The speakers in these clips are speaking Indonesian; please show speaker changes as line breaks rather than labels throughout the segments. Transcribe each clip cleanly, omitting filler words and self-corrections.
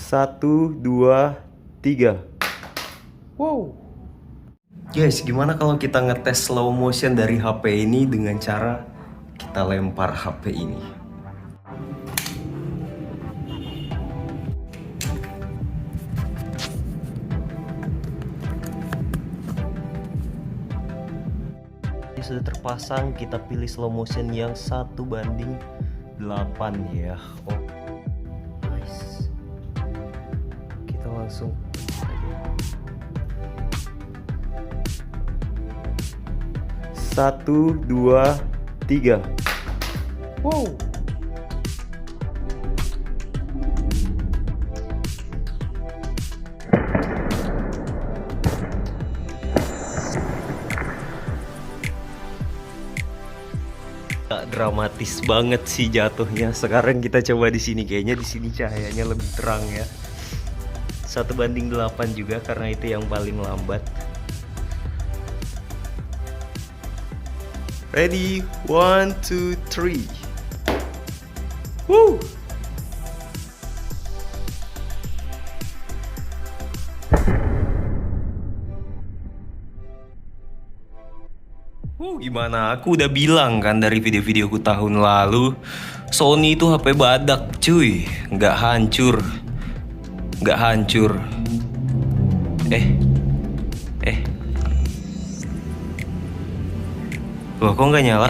Satu, dua, tiga.
Wow. Guys, gimana kalau kita ngetes slow motion dari HP ini dengan cara kita lempar HP ini? Ini sudah terpasang, kita pilih slow motion yang 1:8 ya. Oh, nice. Kita langsung
Satu, dua, tiga.
wow. Tak dramatis banget sih jatuhnya. Sekarang kita coba di sini, kayaknya di sini cahayanya lebih terang ya. 1:8 juga karena itu yang paling lambat. Ready, 1, 2, 3. Woo! Gimana? Aku udah bilang kan dari video-videoku tahun lalu, Sony itu HP badak, cuy. Nggak hancur. Nggak hancur. Loh, kok nggak nyala?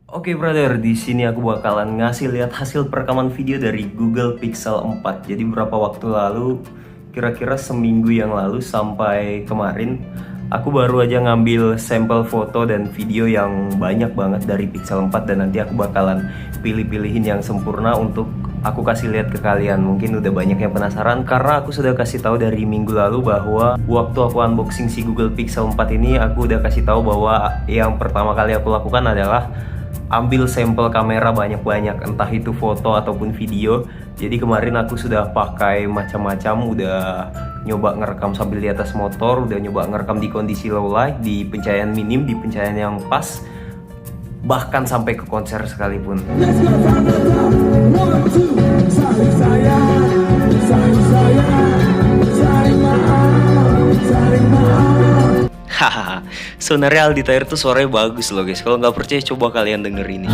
Oke brother, di sini aku bakalan ngasih lihat hasil perekaman video dari Google Pixel 4. Jadi beberapa waktu lalu, kira-kira seminggu yang lalu sampai kemarin, aku baru aja ngambil sampel foto dan video yang banyak banget dari Pixel 4. Dan nanti aku bakalan pilih-pilihin yang sempurna untuk aku kasih lihat ke kalian. Mungkin udah banyak yang penasaran karena aku sudah kasih tahu dari minggu lalu bahwa waktu aku unboxing si Google Pixel 4 ini, aku udah kasih tahu bahwa yang pertama kali aku lakukan adalah ambil sampel kamera banyak-banyak, entah itu foto ataupun video. Jadi kemarin aku sudah pakai macam-macam, udah nyoba ngerekam sambil di atas motor, udah nyoba ngerekam di kondisi low light, di pencahayaan minim, di pencahayaan yang pas, bahkan sampai ke konser sekalipun. Hahaha, sebenarnya Aldi tuh suaranya bagus loh guys. Kalau nggak percaya coba kalian denger ini.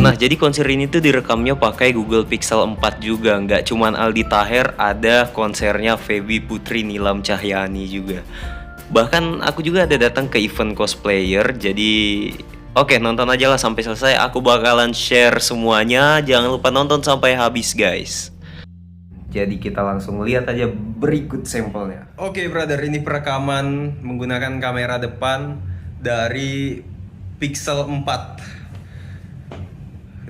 Nah, jadi konser ini tuh direkamnya pakai Google Pixel 4 juga. Nggak cuman Aldi Taher, ada konsernya Feby Putri Nilam Cahyani juga. Bahkan aku juga ada datang ke event cosplayer. Jadi oke, nonton aja lah sampai selesai. Aku bakalan share semuanya. Jangan lupa nonton sampai habis guys. Jadi kita langsung lihat aja berikut sampelnya. Oke brother, ini perekaman menggunakan kamera depan dari Pixel 4.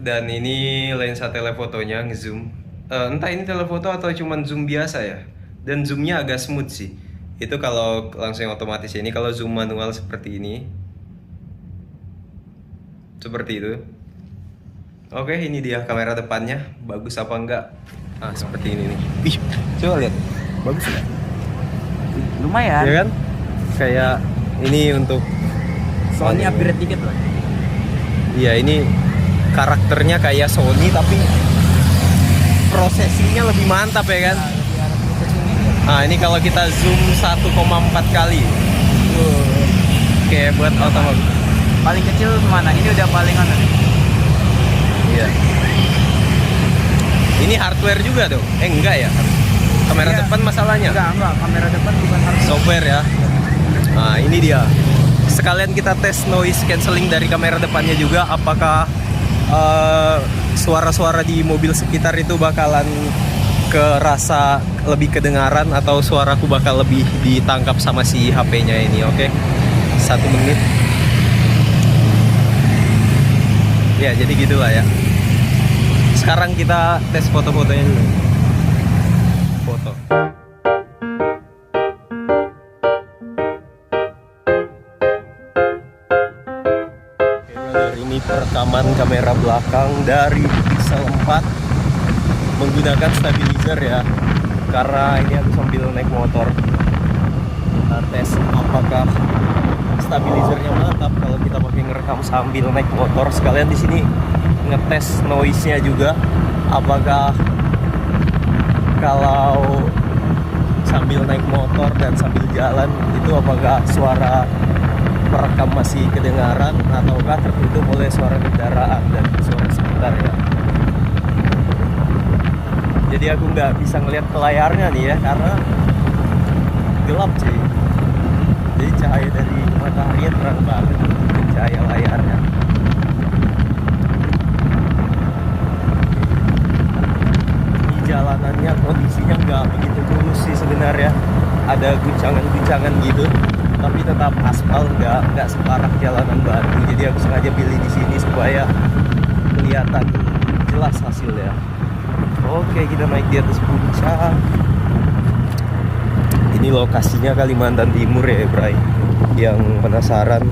Dan ini lensa telefotonya ngezoom. Entah ini telefoto atau cuman zoom biasa ya. Dan zoomnya agak smooth sih. Itu kalau langsung otomatis. Ini kalau zoom manual seperti ini. Seperti itu. Oke, ini dia kamera depannya. Bagus apa enggak? Ah, seperti ini nih. Ih, coba lihat. Bagus nggak?
Lumayan.
Ya kan? Kayak ini untuk
Soalnya upgrade dikit lah.
Iya, ini karakternya kayak Sony tapi prosesinya lebih mantap ya kan. Nah, ini kalau kita zoom 1,4 kali. Oke, buat otomotif.
Paling kecil mana? Ini udah paling anu nih.
Iya. Ini hardware juga tuh. Enggak ya? Kamera depan masalahnya?
Enggak, kamera depan bukan hardware.
Software ya. Nah, ini dia. Sekalian kita tes noise cancelling dari kamera depannya juga, apakah suara-suara di mobil sekitar itu bakalan kerasa lebih kedengaran atau suaraku bakal lebih ditangkap sama si HP-nya ini. Oke. 1 menit. Ya, jadi gitulah ya. Sekarang kita tes foto-fotonya dulu. Foto. rekaman kamera belakang dari Pixel 4 menggunakan stabilizer ya, karena ini aku sambil naik motor. Kita tes apakah stabilizernya mantap kalau kita pakai ngerekam sambil naik motor. Sekalian di sini ngetes noise-nya juga, apakah kalau sambil naik motor dan sambil jalan itu apakah suara perekam masih kedengaran ataukah tertutup oleh suara kendaraan dan suara sekitar ya. Jadi aku nggak bisa ngelihat ke layarnya nih ya, karena gelap sih. Jadi cahaya dari matahari terang banget dengan cahaya layarnya. Di jalanannya kondisinya nggak begitu mulus sih sebenarnya. Ada guncangan-guncangan gitu, tapi tetap aspal, nggak separah jalanan batu. Jadi aku sengaja pilih di sini supaya kelihatan jelas hasilnya. Oke, kita naik di atas puncak. Ini lokasinya Kalimantan Timur ya, Bray. Yang penasaran,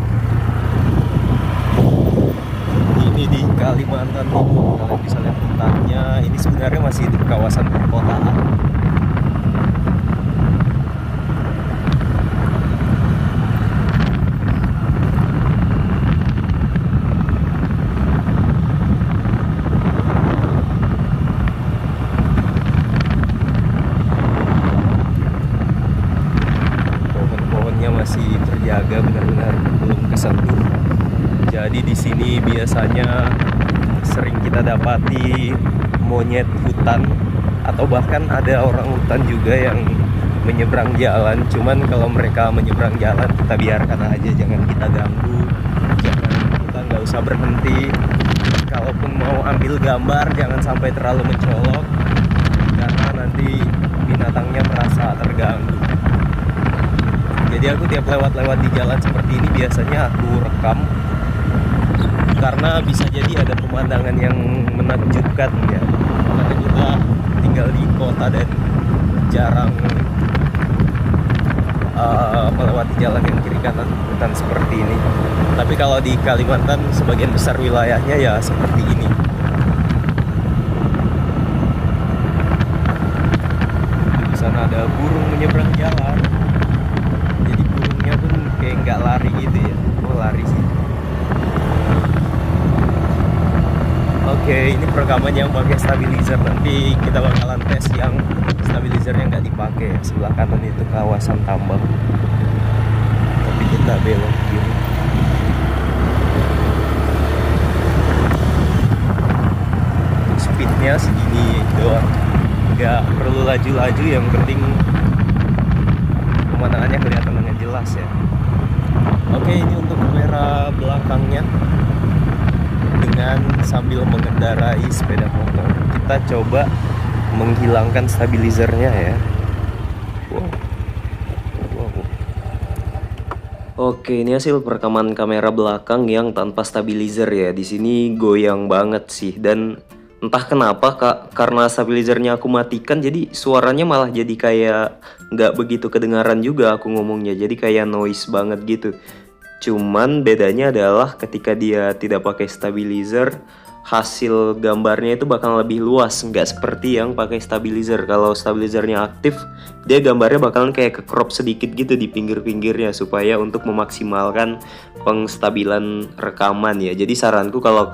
ini di Kalimantan Timur. Kalian bisa lihat hutannya. Ini sebenarnya masih di kawasan perkotaan. Masih terjaga, benar-benar belum kesentuh. Jadi di sini biasanya sering kita dapati monyet hutan atau bahkan ada orang hutan juga yang menyeberang jalan. Cuman kalau mereka menyeberang jalan kita biarkan aja, jangan kita ganggu, kita nggak usah berhenti. Kalaupun mau ambil gambar jangan sampai terlalu mencolok, karena nanti binatangnya merasa terganggu. Jadi aku tiap lewat-lewat di jalan seperti ini biasanya aku rekam, karena bisa jadi ada pemandangan yang menakjubkan ya. Karena kita tinggal di kota dan jarang melewati jalan yang kiri kanan hutan seperti ini. Tapi kalau di Kalimantan sebagian besar wilayahnya ya seperti ini. Di sana ada burung menyeberang jalan. Kayak nggak lari gitu ya. Oh, lari sih. Oke, ini perekaman yang pakai stabilizer. Nanti kita bakalan tes yang stabilizernya nggak dipakai. Sebelah kanan itu kawasan tambang, tapi kita belok kiri. Speednya segini doang, nggak perlu laju-laju. Yang penting pemandangannya kelihatan dengan jelas ya. Oke, ini untuk kamera belakangnya dengan sambil mengendarai sepeda motor. Kita coba menghilangkan stabilizernya ya. Wow. Oke, ini hasil perekaman kamera belakang yang tanpa stabilizer ya. Di sini goyang banget sih, dan entah kenapa karena stabilizernya aku matikan, jadi suaranya malah jadi kayak nggak begitu kedengaran juga aku ngomongnya. Jadi kayak noise banget gitu. Cuman bedanya adalah ketika dia tidak pakai stabilizer, hasil gambarnya itu bakal lebih luas, nggak seperti yang pakai stabilizer. Kalau stabilizernya aktif, dia gambarnya bakalan kayak ke crop sedikit gitu di pinggir-pinggirnya, supaya untuk memaksimalkan pengstabilan rekaman ya. Jadi saranku kalau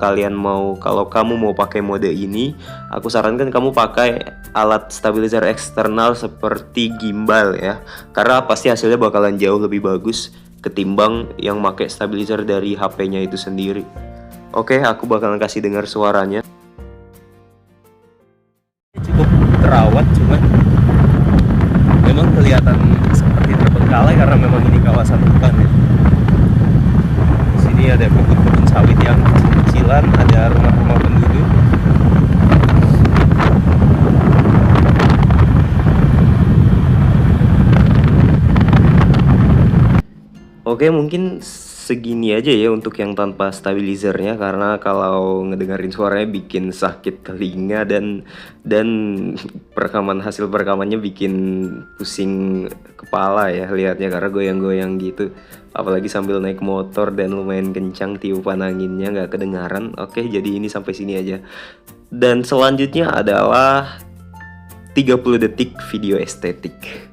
kamu mau pakai mode ini, aku sarankan kamu pakai alat stabilizer eksternal seperti gimbal ya, karena pasti hasilnya bakalan jauh lebih bagus ketimbang yang pakai stabilizer dari HP-nya itu sendiri. Oke, aku bakalan kasih dengar suaranya. Cukup terawat, cuman memang kelihatan seperti terbengkalai karena memang ini kawasan hutan ya. Di sini ada kebun-kebun sawit yang kecil-kecilan, ada rumah-rumah penduduk. Oke, mungkin segini aja ya untuk yang tanpa stabilizernya, karena kalau ngedengerin suaranya bikin sakit telinga dan hasil perekamannya bikin pusing kepala ya lihatnya, karena goyang-goyang gitu. Apalagi sambil naik motor dan lumayan kencang tiupan anginnya, nggak kedengaran. Oke, jadi ini sampai sini aja. Dan selanjutnya adalah 30 detik video estetik.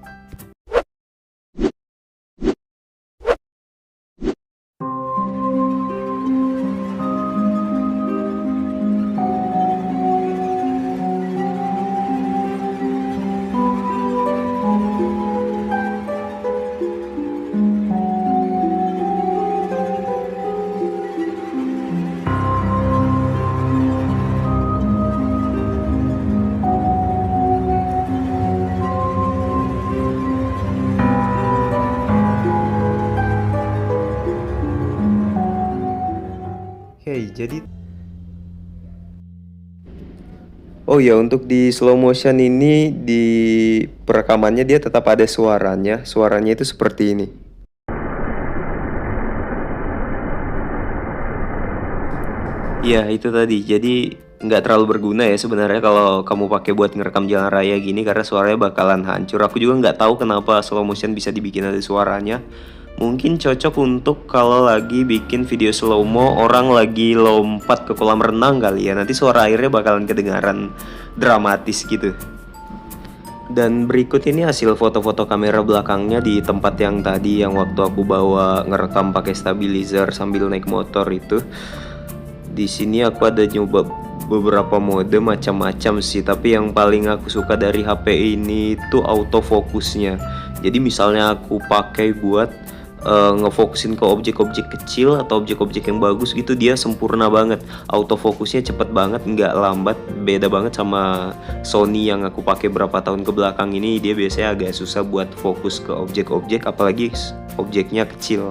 Jadi oh ya, untuk di slow motion ini di perekamannya dia tetap ada suaranya. Suaranya itu seperti ini. Iya, itu tadi. Jadi nggak terlalu berguna ya sebenarnya kalau kamu pakai buat ngerekam jalan raya gini, karena suaranya bakalan hancur. Aku juga nggak tahu kenapa slow motion bisa dibikin ada suaranya. Mungkin cocok untuk kalau lagi bikin video slow-mo, orang lagi lompat ke kolam renang kali ya. Nanti suara airnya bakalan kedengaran dramatis gitu. Dan berikut ini hasil foto-foto kamera belakangnya di tempat yang tadi, yang waktu aku bawa ngerekam pakai stabilizer sambil naik motor itu. Di sini aku ada nyoba beberapa mode macam-macam sih, tapi yang paling aku suka dari HP ini tuh autofokusnya. Jadi misalnya aku pakai buat ngefokusin ke objek-objek kecil atau objek-objek yang bagus gitu, dia sempurna banget. Autofokusnya cepet banget, nggak lambat. Beda banget sama Sony yang aku pakai berapa tahun ke belakang ini. Dia biasanya agak susah buat fokus ke objek-objek, apalagi objeknya kecil.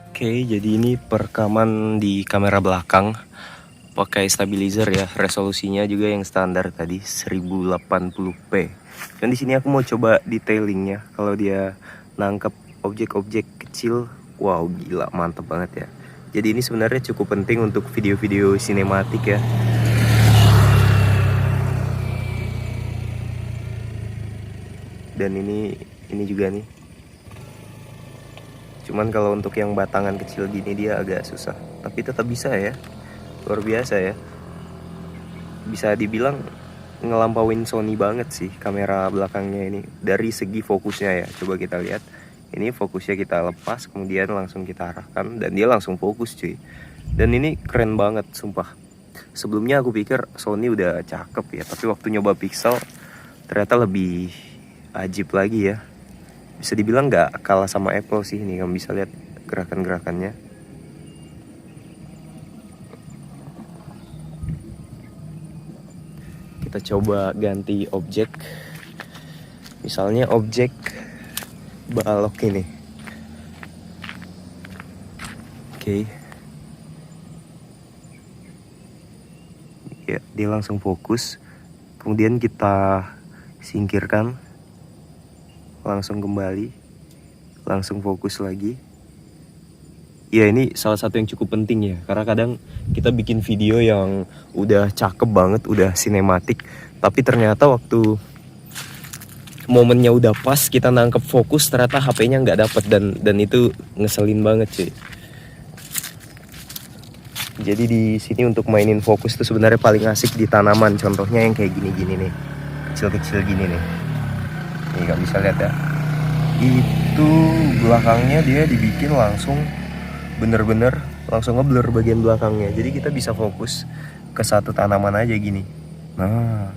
Oke, jadi ini perekaman di kamera belakang pakai stabilizer ya. Resolusinya juga yang standar tadi 1080p. Dan di sini aku mau coba detailingnya. Kalau dia nangkep objek-objek kecil, wow gila, mantep banget ya. Jadi ini sebenarnya cukup penting untuk video-video sinematik ya. Dan ini juga nih. Cuman kalau untuk yang batangan kecil gini dia agak susah, tapi tetap bisa ya. Luar biasa ya. Bisa dibilang ngelampauin Sony banget sih kamera belakangnya ini dari segi fokusnya ya. Coba kita lihat. Ini fokusnya kita lepas, kemudian langsung kita arahkan dan dia langsung fokus cuy. Dan ini keren banget sumpah. Sebelumnya aku pikir Sony udah cakep ya, tapi waktu nyoba Pixel ternyata lebih ajib lagi ya. Bisa dibilang nggak kalah sama Apple sih. Ini kamu bisa lihat gerakan-gerakannya. Kita coba ganti objek. Misalnya objek balok ini. Oke. Ya, dia langsung fokus. Kemudian kita singkirkan. Langsung kembali. Langsung fokus lagi. Ya, ini salah satu yang cukup penting ya, karena kadang kita bikin video yang udah cakep banget, udah sinematik, tapi ternyata waktu momennya udah pas, kita nangkep fokus, ternyata HP-nya nggak dapet, dan itu ngeselin banget cuy. Jadi di sini untuk mainin fokus tuh sebenarnya paling asik di tanaman, contohnya yang kayak gini-gini nih, kecil-kecil gini nih. Nih nggak bisa lihat ya, itu belakangnya dia dibikin langsung bener-bener langsung ngeblur bagian belakangnya, jadi kita bisa fokus ke satu tanaman aja gini. Nah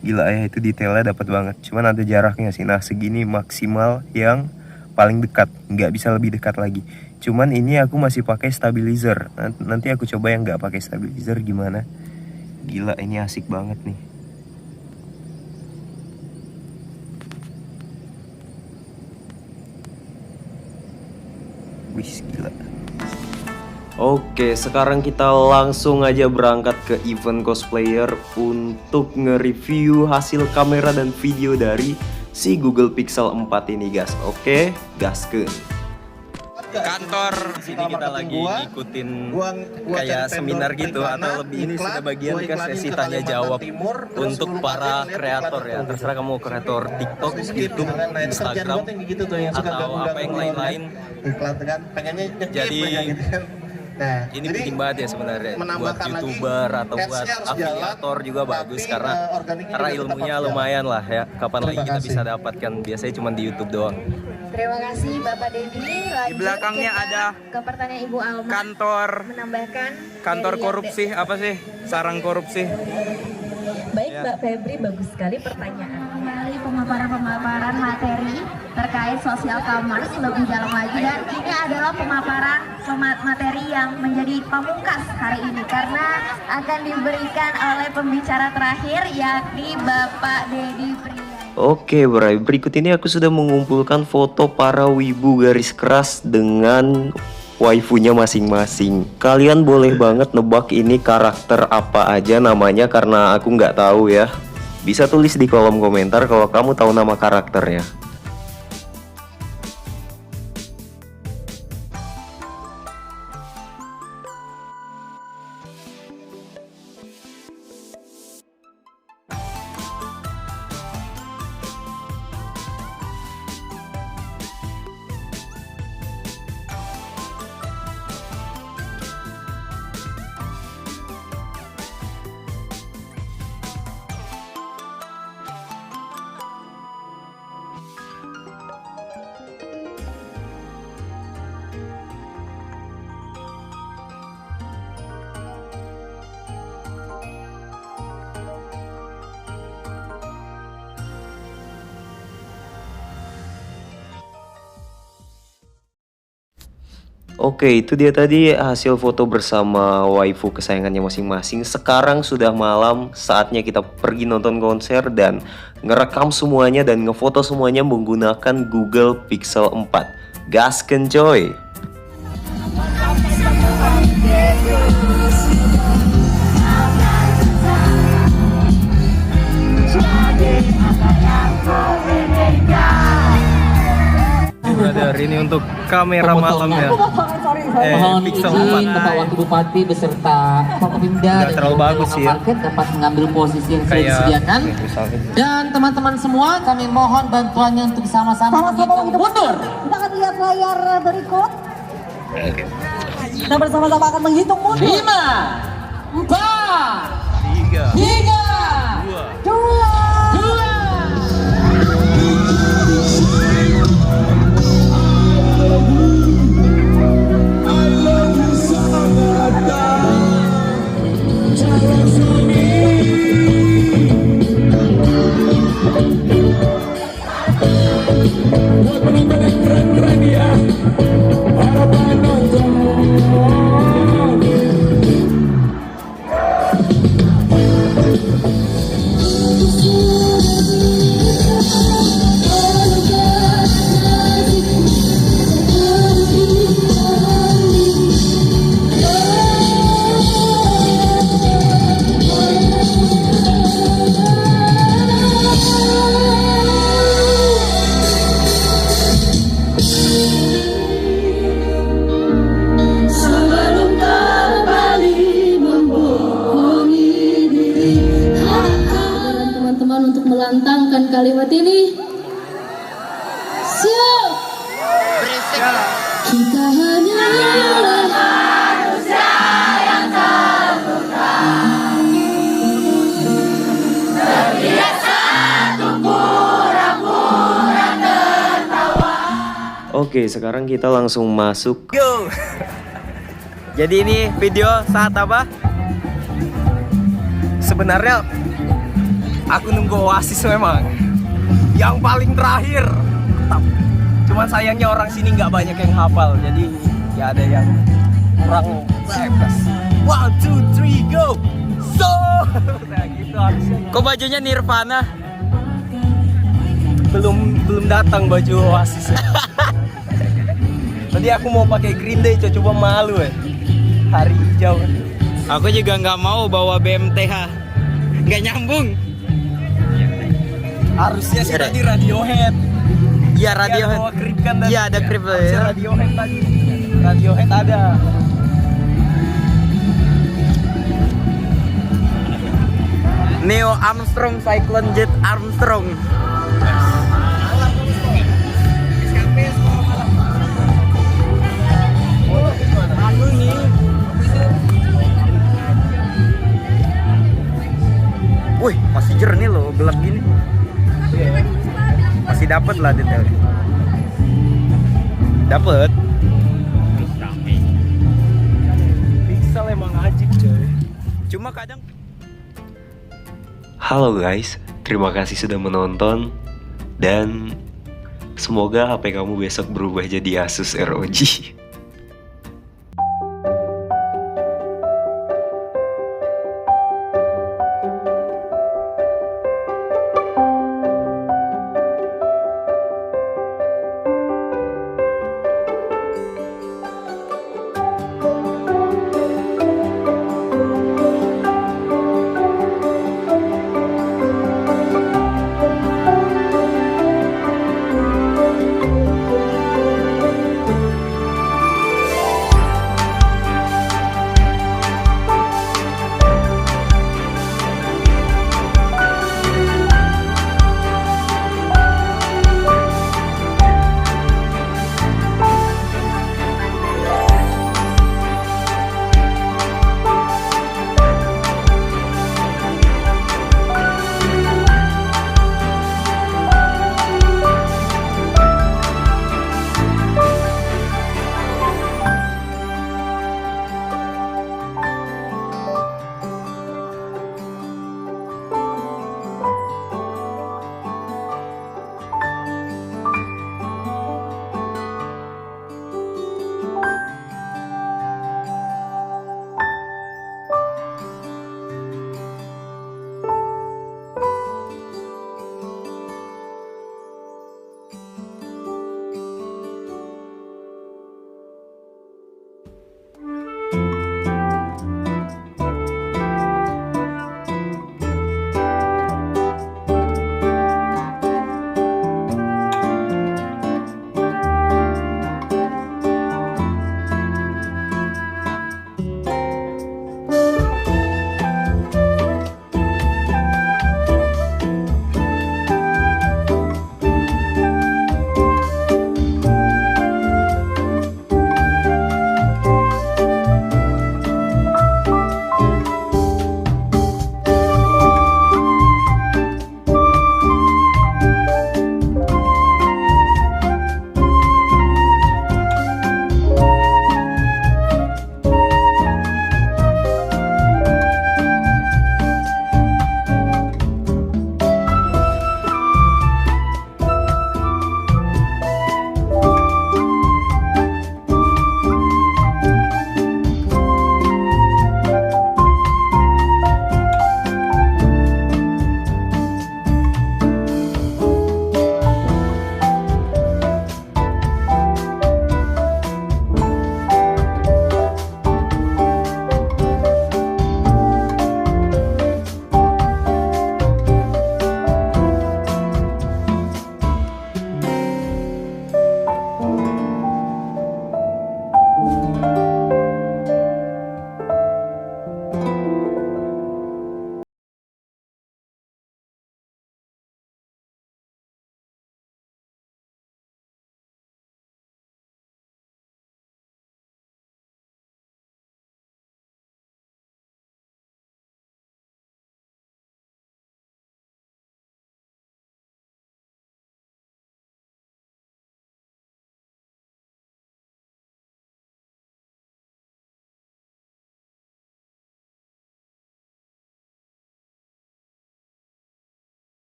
gila ya, itu detailnya dapat banget. Cuman ada jaraknya sih. Nah segini maksimal yang paling dekat, nggak bisa lebih dekat lagi. Cuman ini aku masih pakai stabilizer. Nanti aku coba yang nggak pakai stabilizer gimana. Gila, ini asik banget nih. Wih gila. Oke, sekarang kita langsung aja berangkat ke event cosplayer untuk nge-review hasil kamera dan video dari si Google Pixel 4 ini guys. Oke, gaskeun. Kantor sini kita lagi ngikutin kayak seminar gitu, atau lebih ini sudah bagian ke sesi tanya jawab untuk para kreator ya. Terserah kamu kreator TikTok, YouTube, Instagram, atau apa yang lain-lain. Jadi
Nah,
ini penting banget ya sebenarnya buat YouTuber atau buat afiliator juga bagus karena ilmunya lumayan lah ya. Kapan lagi kita bisa dapatkan, biasanya cuma di YouTube doang.
Terima kasih Bapak Dedi.
Di belakangnya ada
ke pertanyaan Ibu Alma.
Kantor
Menambahkan
korupsi apa sih? Sarang korupsi.
Baik Mbak Febri, bagus sekali pertanyaannya. Dari pemaparan materi terkait social commerce lebih dalam lagi, dan ini adalah pemaparan materi yang menjadi pamungkas hari ini karena akan diberikan oleh pembicara terakhir yakni Bapak Dedi Priya.
Oke Bray, berikut ini aku sudah mengumpulkan foto para wibu garis keras dengan waifunya masing-masing. Kalian boleh banget nebak ini karakter apa aja namanya karena aku nggak tahu ya. Bisa tulis di kolom komentar kalau kamu tahu nama karakternya. Oke, itu dia tadi hasil foto bersama waifu kesayangannya masing-masing. Sekarang sudah malam, saatnya kita pergi nonton konser dan ngerekam semuanya dan ngefoto semuanya menggunakan Google Pixel 4. Gaskeun coy! Brother, ini untuk kamera malamnya.
Mohon
Pixel
izin
4.
Bapak Wakil Bupati beserta Forkopimda
Nggak
dan
terlalu bagus sih ya.
market dapat mengambil posisi yang sudah
Kayak
disediakan.
misalnya.
Dan teman-teman semua, kami mohon bantuannya untuk sama-sama menghitung mundur.
Kita akan lihat layar berikut. Kita bersama-sama akan menghitung mundur.
5, 4, 3,
2.
Melantangkan kalimat ini. Siap. Kita hanyalah manusia yang terbuka, terbiasa untuk pura-pura tertawa.
Oke, sekarang kita langsung masuk.
Yo. Jadi ini video saat apa? Sebenarnya aku nunggu Oasis memang yang paling terakhir. Cuman sayangnya orang sini nggak banyak yang hafal, jadi ya ada yang kurang cerdas. 1, 2, 3, go! So, nah gitu harusnya. Kok bajunya Nirvana? Belum datang baju Oasis. Tadi aku mau pakai Green Day, coba malu ya. Hari hijau. Aku juga nggak mau bawa BMTH, nggak nyambung. Harusnya sih tadi Radiohead.
Iya
Yang
Radiohead.
bawa Creep kan tadi.
Iya ada Creep
Harusnya
ya.
Radiohead tadi. Radiohead ada.
Neo Armstrong Cyclone Jet Armstrong. Wih, masih jernih loh, gelap gini. Masih dapat lah detailnya. Dapat.
Pixel emang ajib coy.
Cuma kadang
Halo guys, terima kasih sudah menonton. Dan semoga HP kamu besok berubah jadi Asus ROG.